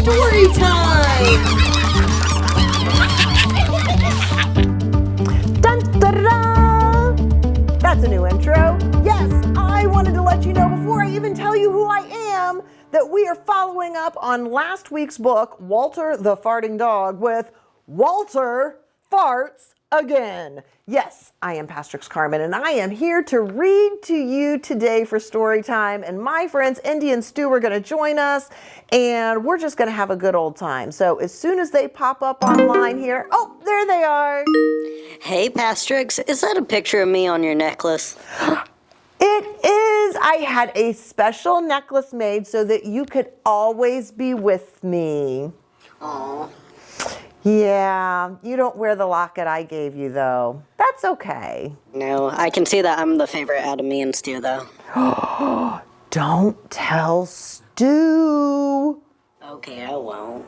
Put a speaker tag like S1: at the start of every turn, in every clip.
S1: story time! Dun, da, da, da. That's a new intro. Yes, I wanted to let you know before I even tell you who I am that we are following up on last week's book, Walter the Farting Dog, with Walter Farts Again. Yes, I am Pastrix Carmen, and I am here to read to you today for story time. And my friends Indy and Stu are going to join us, and we're just going to have a good old time. So as soon as they pop up online here, oh, there they are.
S2: Hey, Pastrix, is that a picture of me on your necklace?
S1: It is. I had a special necklace made so that you could always be with me.
S2: Aww.
S1: Yeah, you don't wear the locket I gave you, though. That's okay.
S2: No, I can see that I'm the favorite out of me and Stu, though.
S1: Don't tell Stu.
S2: Okay, I won't.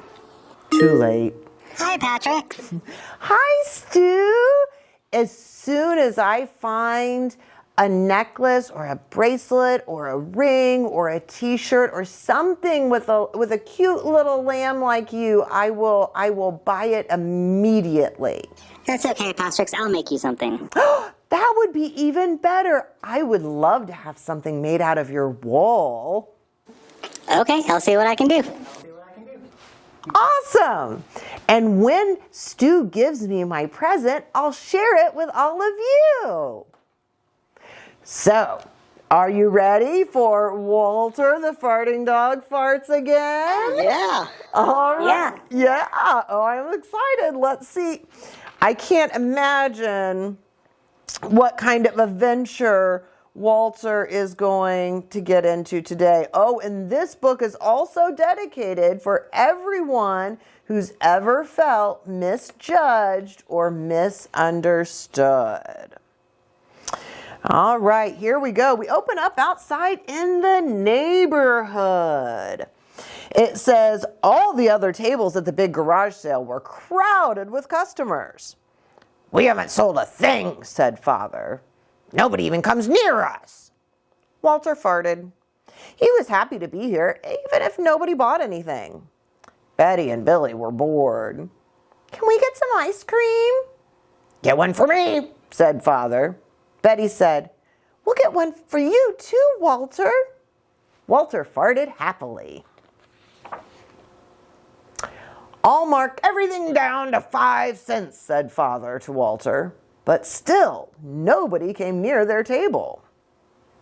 S1: Too late.
S2: Hi, Pastrix.
S1: Hi, Stu. As soon as I find a necklace or a bracelet or a ring or a t-shirt or something with a cute little lamb like you, I will buy it immediately.
S3: That's okay, Pastrix. I'll make you something.
S1: That would be even better. I would love to have something made out of your wool.
S3: Okay, I'll see what I can do.
S1: Awesome. And when Stu gives me my present, I'll share it with all of you. So, are you ready for Walter the Farting Dog Farts Again?
S2: Yeah.
S1: All right. Yeah. Oh, I'm excited. Let's see. I can't imagine what kind of adventure Walter is going to get into today. Oh, and this book is also dedicated for everyone who's ever felt misjudged or misunderstood. All right, here we go. We open up outside in the neighborhood. It says, all the other tables at the big garage sale were crowded with customers. "We haven't sold a thing," said Father. "Nobody even comes near us." Walter farted. He was happy to be here, even if nobody bought anything. Betty and Billy were bored. "Can we get some ice cream?" "Get one for me," said Father. Betty said, "We'll get one for you too, Walter." Walter farted happily. "I'll mark everything down to 5 cents, said Father to Walter. But still, nobody came near their table.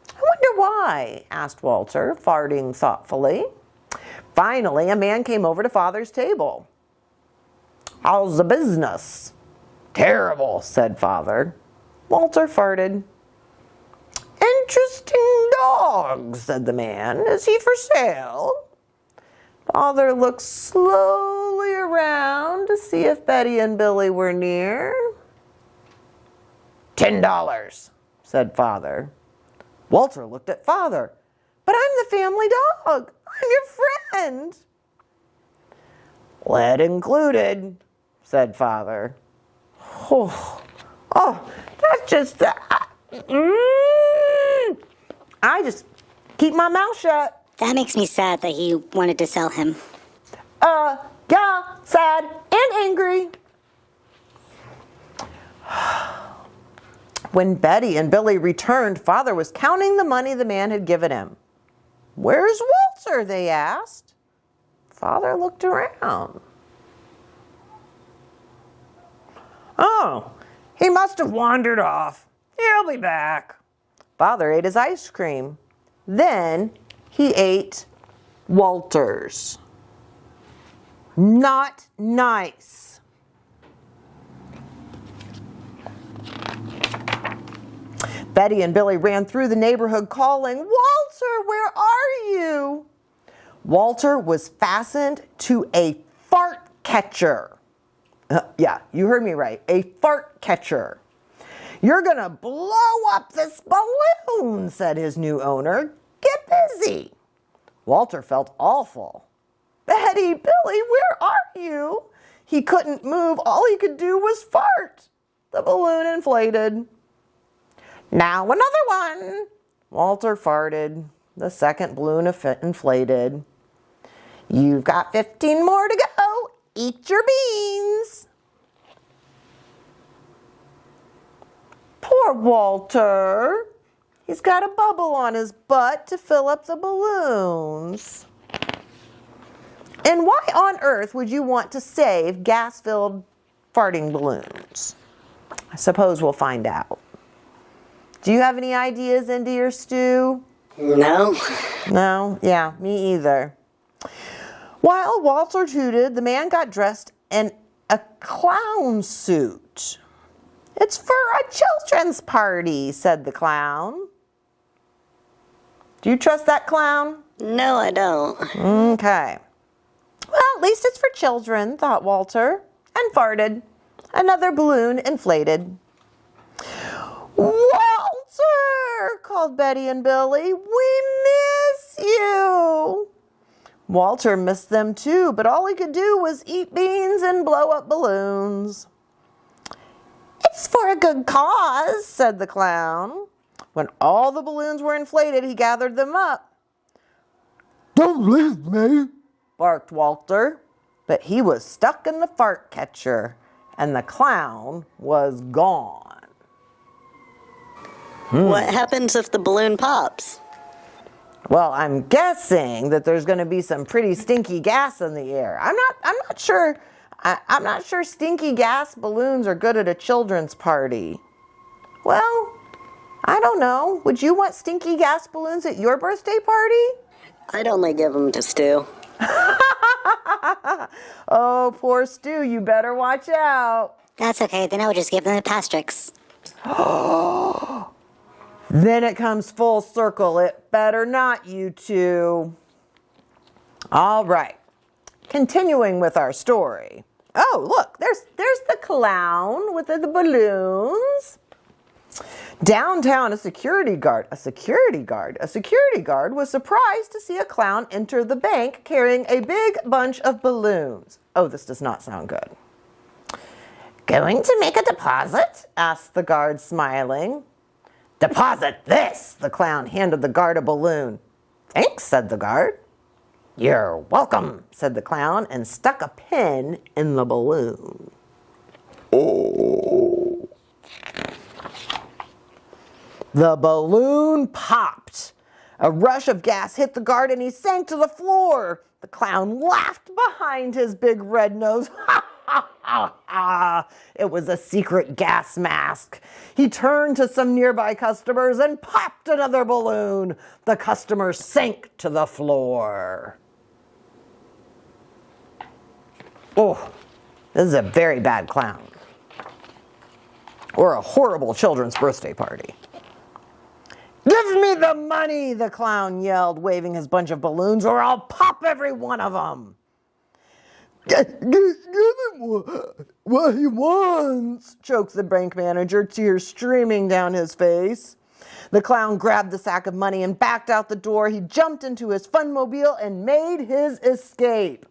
S1: "I wonder why?" asked Walter, farting thoughtfully. Finally, a man came over to Father's table. "How's the business?" "Terrible," said Father. Walter farted. "Interesting dog," said the man. "Is he for sale?" Father looked slowly around to see if Betty and Billy were near. $10, said Father. Walter looked at Father. "But I'm the family dog. I'm your friend." "Lead included," said Father. Oh, that's just... I just keep my mouth shut.
S3: That makes me sad that he wanted to sell him.
S1: Yeah, sad and angry. When Betty and Billy returned, Father was counting the money the man had given him. "Where's Walter?" they asked. Father looked around. "Oh, he must have wandered off. He'll be back." Father ate his ice cream. Then he ate Walter's. Not nice. Betty and Billy ran through the neighborhood calling, "Walter, where are you?" Walter was fastened to a fart catcher. Yeah, you heard me right. A fart catcher. "You're going to blow up this balloon," said his new owner. "Get busy." Walter felt awful. "Betty, Billy, where are you?" He couldn't move. All he could do was fart. The balloon inflated. "Now another one." Walter farted. The second balloon inflated. You've got 15 more to go. Eat your beans. Poor Walter. He's got a bubble on his butt to fill up the balloons. And why on earth would you want to save gas-filled farting balloons? I suppose we'll find out. Do you have any ideas, Indy or Stu?
S2: No.
S1: No? Yeah, me either. While Walter tooted, the man got dressed in a clown suit. It's for a children's party, said the clown. Do you trust that clown?
S2: No, I don't.
S1: Okay. Well, at least it's for children, thought Walter, and farted. Another balloon inflated. Walter, called Betty and Billy, we miss you. Walter missed them too, but all he could do was eat beans and blow up balloons. It's for a good cause, said the clown. When all the balloons were inflated, he gathered them up. Don't leave me, barked Walter, but he was stuck in the fart catcher, and the clown was gone.
S2: What happens if the balloon pops?
S1: Well, I'm guessing that there's going to be some pretty stinky gas in the air. I'm not sure. I'm not sure stinky gas balloons are good at a children's party. Well, I don't know. Would you want stinky gas balloons at your birthday party?
S2: I'd only give them to Stu.
S1: Oh, poor Stu. You better watch out.
S3: That's okay, then I would just give them to Pastrix.
S1: Then it comes full circle. It better not, you two. All right. Continuing with our story. Oh, look, there's the clown with the balloons. Downtown, a security guard was surprised to see a clown enter the bank carrying a big bunch of balloons. Oh, this does not sound good. Going to make a deposit? Asked the guard, smiling. Deposit this, the clown handed the guard a balloon. Thanks, said the guard. You're welcome, said the clown, and stuck a pin in the balloon. Oh. The balloon popped. A rush of gas hit the guard and he sank to the floor. The clown laughed behind his big red nose. Ha ha ha ha! It was a secret gas mask. He turned to some nearby customers and popped another balloon. The customer sank to the floor. Oh, this is a very bad clown. Or a horrible children's birthday party. Give me the money, the clown yelled, waving his bunch of balloons, or I'll pop every one of them. Give him what he wants, choked the bank manager, tears streaming down his face. The clown grabbed the sack of money and backed out the door. He jumped into his funmobile and made his escape.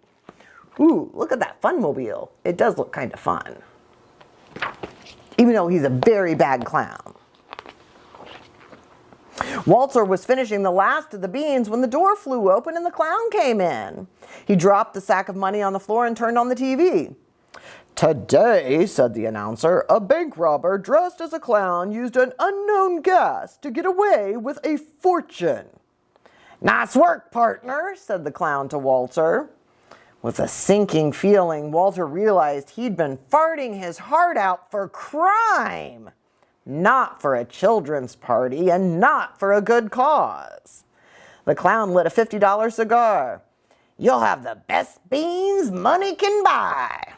S1: Ooh, look at that funmobile. It does look kind of fun. Even though he's a very bad clown. Walter was finishing the last of the beans when the door flew open and the clown came in. He dropped the sack of money on the floor and turned on the TV. Today, said the announcer, a bank robber dressed as a clown used an unknown gas to get away with a fortune. Nice work, partner, said the clown to Walter. With a sinking feeling, Walter realized he'd been farting his heart out for crime. Not for a children's party and not for a good cause. The clown lit a $50 cigar. You'll have the best beans money can buy.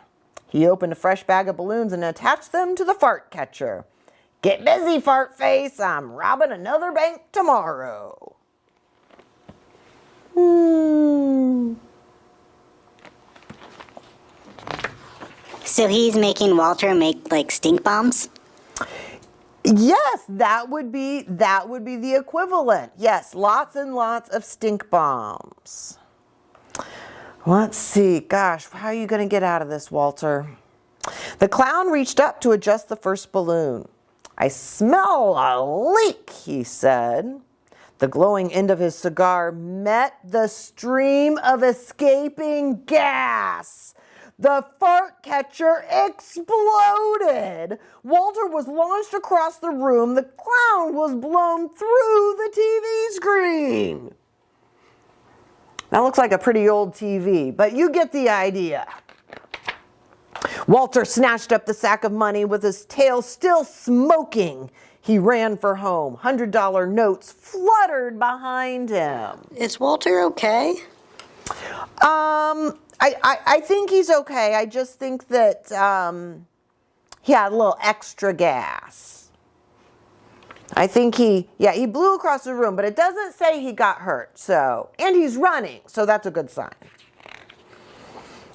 S1: He opened a fresh bag of balloons and attached them to the fart catcher. Get busy, fart face. I'm robbing another bank tomorrow.
S3: So he's making Walter make like stink bombs?
S1: Yes, that would be the equivalent. Yes, lots and lots of stink bombs. Let's see. Gosh, how are you going to get out of this, Walter? The clown reached up to adjust the first balloon. I smell a leak, he said. The glowing end of his cigar met the stream of escaping gas. The fart catcher exploded. Walter was launched across the room. The clown was blown through the TV screen. That looks like a pretty old TV, but you get the idea. Walter snatched up the sack of money with his tail still smoking. He ran for home. $100 notes fluttered behind him.
S2: Is Walter okay?
S1: I think he's okay. I just think that he had a little extra gas. I think he blew across the room, but it doesn't say he got hurt. So, and he's running, so that's a good sign.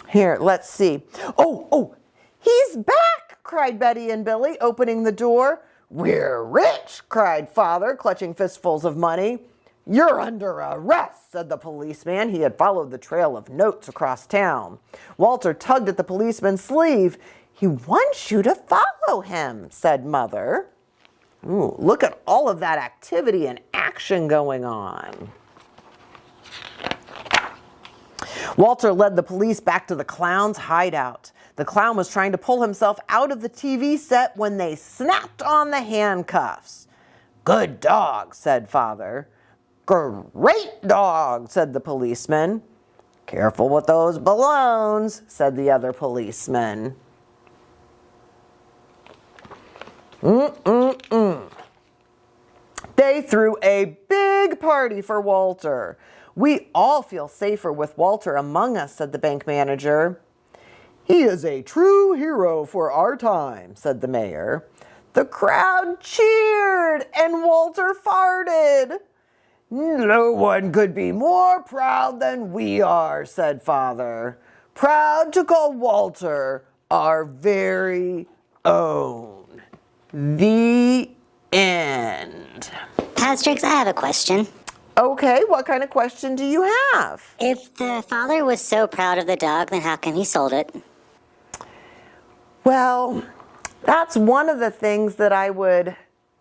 S1: Here, let's see. Oh, he's back, cried Betty and Billy, opening the door. We're rich, cried Father, clutching fistfuls of money. You're under arrest, said the policeman. He had followed the trail of notes across town. Walter tugged at the policeman's sleeve. He wants you to follow him, said Mother. Ooh, look at all of that activity and action going on. Walter led the police back to the clown's hideout. The clown was trying to pull himself out of the TV set when they snapped on the handcuffs. Good dog, said Father. Great dog, said the policeman. Careful with those balloons, said the other policeman. They threw a big party for Walter. We all feel safer with Walter among us, said the bank manager. He is a true hero for our time, said the mayor. The crowd cheered and Walter farted. No one could be more proud than we are, said Father. Proud to call Walter our very own. The end.
S3: Pastrix, I have a question.
S1: Okay, what kind of question do you have?
S3: If the father was so proud of the dog, then how come he sold it?
S1: Well, that's one of the things that I would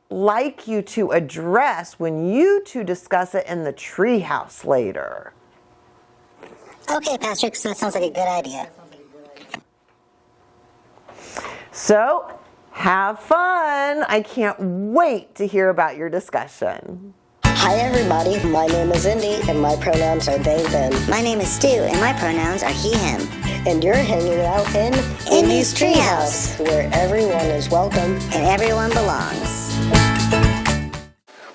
S1: like you to address when you two discuss it in the treehouse later.
S3: Okay, Pastrix, that sounds like a good idea.
S1: So, have fun. I can't wait to hear about your discussion.
S2: Hi everybody, my name is Indy and my pronouns are they, them.
S3: My name is Stu and my pronouns are he, him.
S2: And you're hanging out in
S3: Indy's treehouse,
S2: where everyone is welcome
S3: and everyone belongs.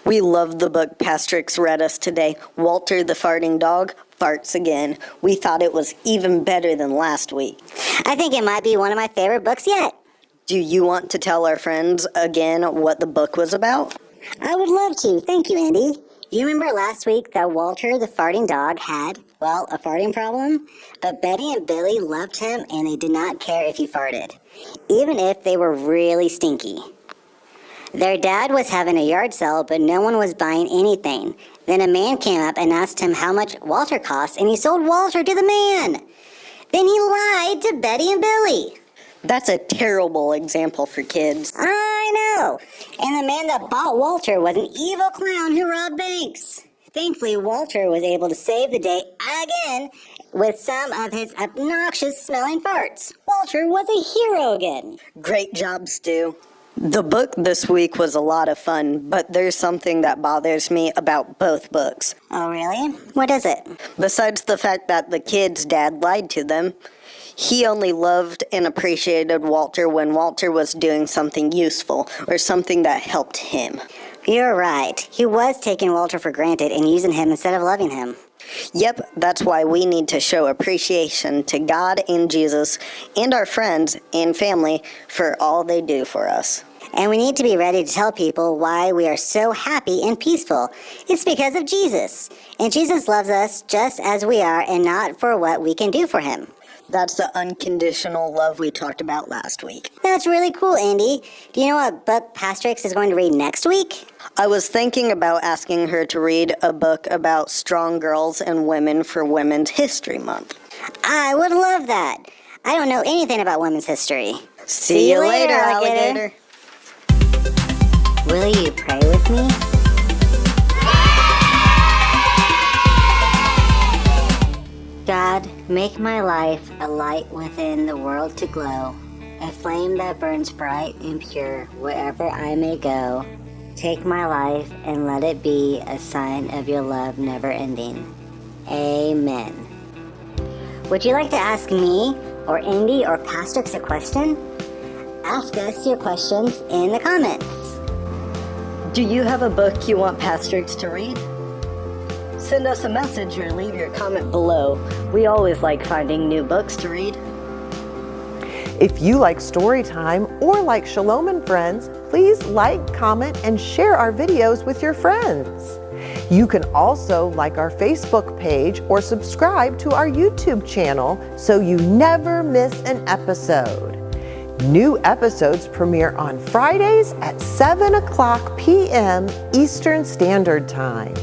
S2: We love the book Pastrix read us today. Walter the Farting Dog Farts Again. We thought it was even better than last week.
S3: I think it might be one of my favorite books yet.
S2: Do you want to tell our friends again what the book was about?
S3: I would love to. Thank you, Andy. Do you remember last week that Walter the farting dog had, well, a farting problem? But Betty and Billy loved him and they did not care if he farted, even if they were really stinky. Their dad was having a yard sale, but no one was buying anything. Then a man came up and asked him how much Walter cost, and he sold Walter to the man. Then he lied to Betty and Billy.
S2: That's a terrible example for kids.
S3: I know. And the man that bought Walter was an evil clown who robbed banks. Thankfully, Walter was able to save the day again with some of his obnoxious smelling farts. Walter was a hero again.
S2: Great job, Stu. The book this week was a lot of fun, but there's something that bothers me about both books.
S3: Oh, really? What is it?
S2: Besides the fact that the kid's dad lied to them, he only loved and appreciated Walter when Walter was doing something useful or something that helped him.
S3: You're right. He was taking Walter for granted and using him instead of loving him.
S2: Yep, that's why we need to show appreciation to God and Jesus and our friends and family for all they do for us.
S3: And we need to be ready to tell people why we are so happy and peaceful. It's because of Jesus. And Jesus loves us just as we are and not for what we can do for him.
S2: That's the unconditional love we talked about last week.
S3: That's really cool, Andy. Do you know what book Pastrix is going to read next week?
S2: I was thinking about asking her to read a book about strong girls and women for Women's History Month.
S3: I would love that. I don't know anything about women's history.
S2: See you later, alligator.
S3: Will you pray with me? God, make my life a light within the world to glow, a flame that burns bright and pure wherever I may go. Take my life and let it be a sign of your love never ending. Amen. Would you like to ask me or Indy or Pastrix a question? Ask us your questions in the comments.
S2: Do you have a book you want Pastrix to read? Send us a message or leave your comment below. We always like finding new books to read.
S1: If you like story time or like Shalom and Friends, please like, comment, and share our videos with your friends. You can also like our Facebook page or subscribe to our YouTube channel so you never miss an episode. New episodes premiere on Fridays at 7 p.m. Eastern Standard Time.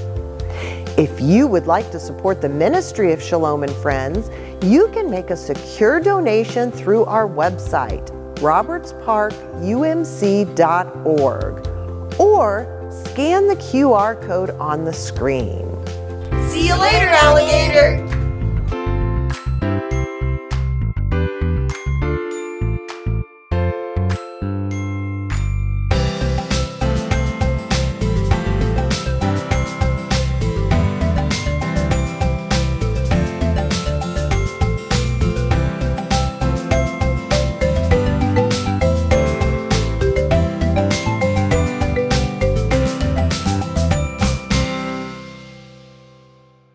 S1: If you would like to support the ministry of Shalom and Friends, you can make a secure donation through our website, robertsparkumc.org, or scan the QR code on the screen.
S4: See you later, alligator!